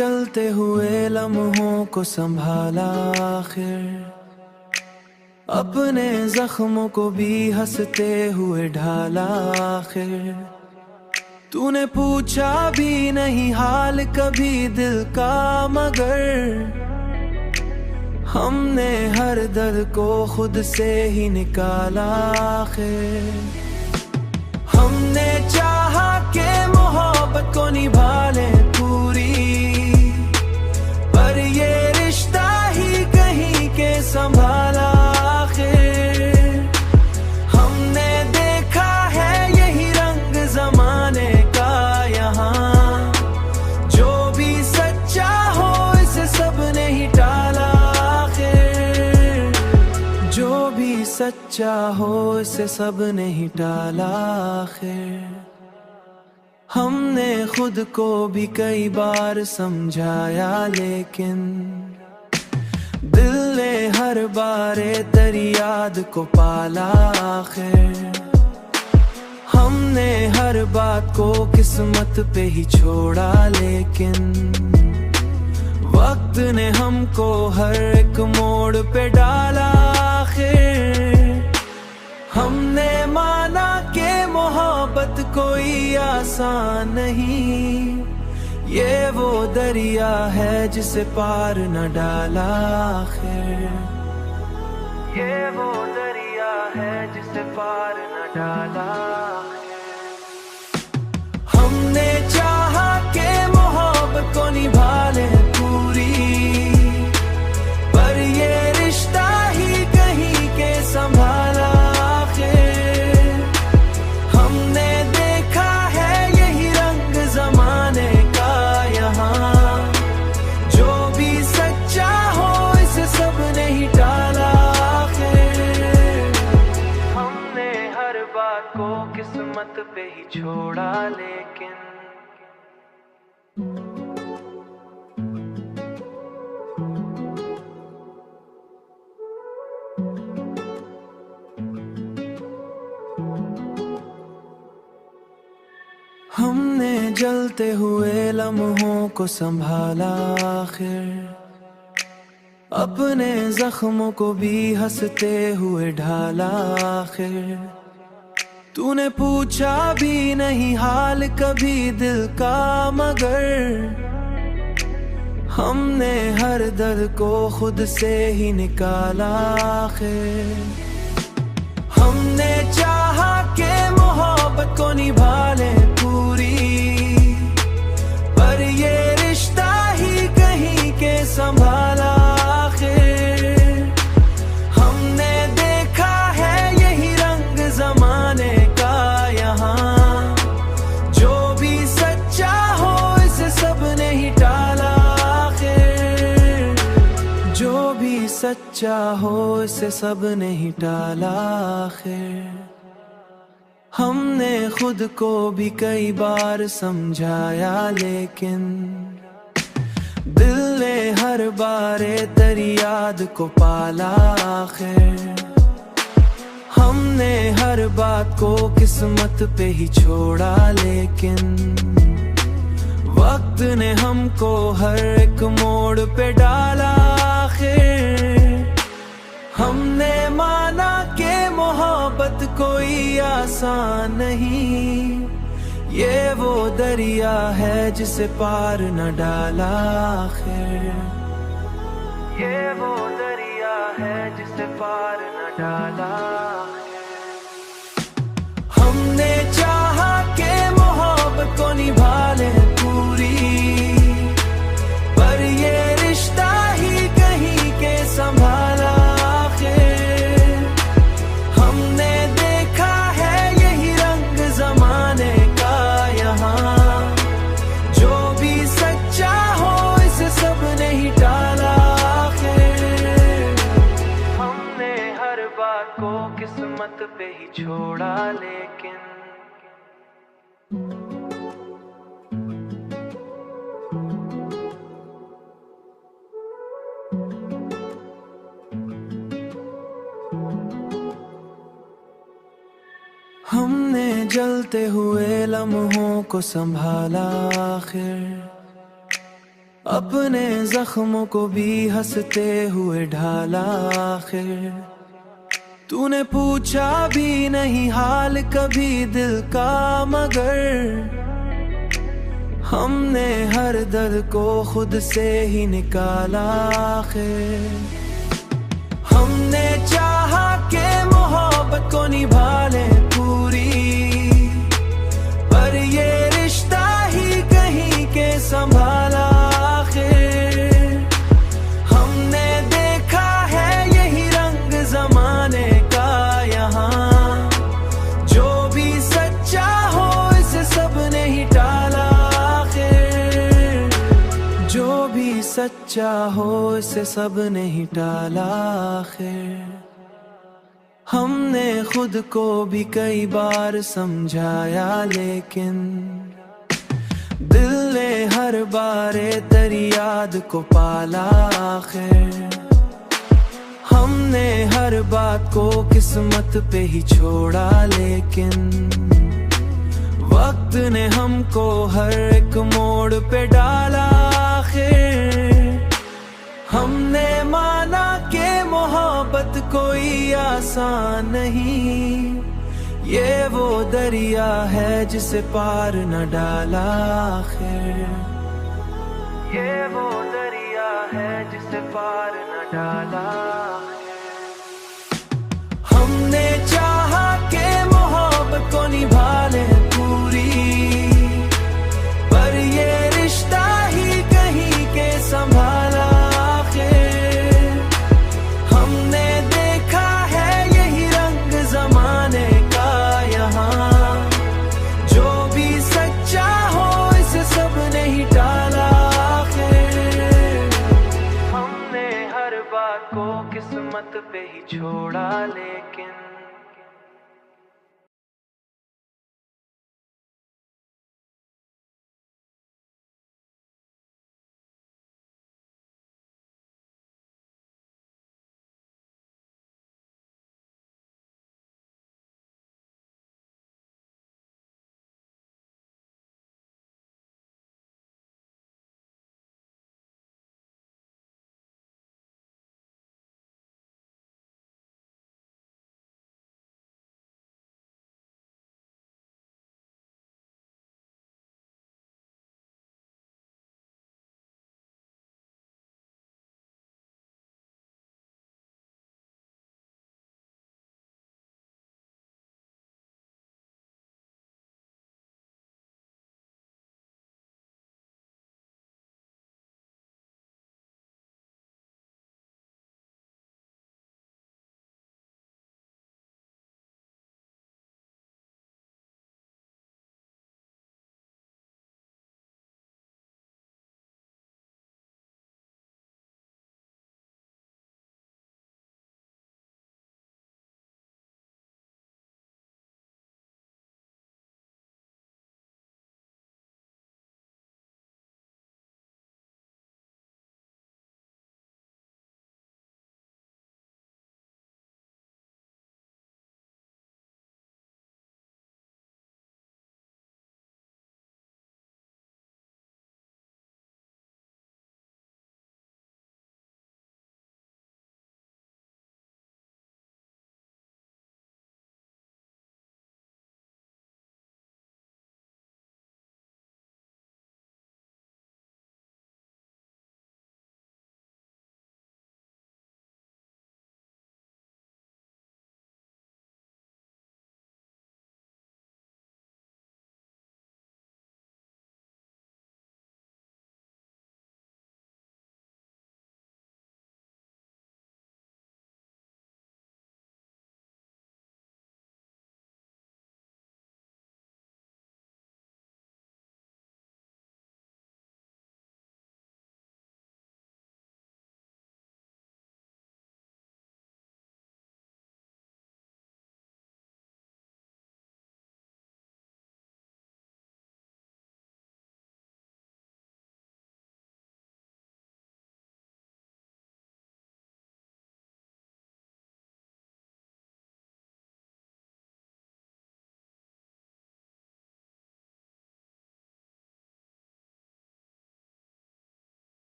जलते हुए लम्हों को संभाला आखिर, अपने जख्मों को भी हंसते हुए ढाला आखिर। तूने पूछा भी नहीं हाल कभी दिल का, मगर हमने हर दर्द को खुद से ही निकाला आखिर। हमने चाहा कि मोहब्बत को निभा ले पूरी, पर ये रिश्ता ही कहीं के संभाला आखिर। हमने देखा है यही रंग जमाने का यहाँ, जो भी सच्चा हो इसे सबने ही टाला आखिर। जो भी सच्चा हो इसे सबने ही टाला आखिर। हमने खुद को भी कई बार समझाया, लेकिन दिल ने हर बार तेरी याद को पाला आखिर। हमने हर बात को किस्मत पे ही छोड़ा, लेकिन वक्त ने हमको हर एक मोड़ पे डाला आखिर। हमने माना कि मोहब्बत कोई आसान नहीं, ये वो दरिया है जिसे पार न डाला आखिर। ये वो दरिया है जिसे पार न डाला आखिर। हमने चाहा कि मोहब्बत को निभा ले पूरी, पर ये रिश्ता ही कहीं के संभाला आखिर। हमने देखा है यही रंग जमाने का यहाँ, जो भी सच्चा हो इसे सबने ही टाला आखिर। हमने हर बात को किस्मत पे ही छोड़ा, लेकिन हमने जलते हुए लम्हों को संभाला आखिर, अपने जख्मों को भी हंसते हुए ढाला आखिर। तूने पूछा भी नहीं हाल कभी दिल का, मगर हमने हर दर्द को खुद से ही निकाला आखिर। हमने चाहा कि मोहब्बत को निभा ले पूरी, पर ये रिश्ता ही कहीं के संभाला आखिर। हमने देखा है यही रंग जमाने का यहाँ, जो भी सच्चा हो इसे सबने ही टाला आखिर। जो भी सच्चा हो इसे सबने ही टाला आखिर। हमने खुद को भी कई बार समझाया, लेकिन दिल ने हर बार तेरी याद को पाला आखिर। हमने हर बात को किस्मत पे ही छोड़ा, लेकिन वक्त ने हमको हर एक मोड़ पे डाला आखिर। हमने माना कि मोहब्बत कोई आसान नहीं, ये वो दरिया है जिसे पार न डाला आखिर। ये वो दरिया है जिसे पार न डाला आखिर। हमने चाहा कि मोहब्बत को निभा ले पूरी, पर ये रिश्ता ही कहीं के संभाला आखिर। हमने देखा है यही रंग जमाने का यहाँ, जो भी सच्चा हो इसे सबने ही टाला आखिर। हमने हर बात को किस्मत पे ही छोड़ा, लेकिन हमने जलते हुए लम्हों को संभाला आखिर, अपने जख्मों को भी हंसते हुए ढाला आखिर। तूने पूछा भी नहीं हाल कभी दिल का, मगर हमने हर दर्द को खुद से ही निकाला आखिर। हमने चाहा कि मोहब्बत को निभा ले पूरी, पर ये रिश्ता ही कहीं के संभाला आखिर। हमने देखा है यही रंग जमाने का यहाँ, जो भी सच्चा हो इसे सब ने ही टाला आखिर। जो भी सच्चा हो इसे सब ने ही टाला आखिर। हमने खुद को भी कई बार समझाया, लेकिन दिल ने हर बार तेरी याद को पाला आखिर। हमने हर बात को किस्मत पे ही छोड़ा, लेकिन वक्त ने हमको हर एक मोड़ पे डाला आखिर। हमने माना कि मोहब्बत कोई आसान नहीं, ये वो दरिया है जिसे पार न डाला आखिर। ये वो दरिया है जिसे पार न डाला आखिर। हमने चाहा कि मोहब्बत को निभा ले पूरी, पर ये रिश्ता ही कहीं के संभाला आखिर। हमने देखा है यही रंग जमाने का यहाँ, जो भी सच्चा हो इसे सब ने ही टाला आखिर। हमने हर बात को किस्मत पे ही छोड़ा, लेकिन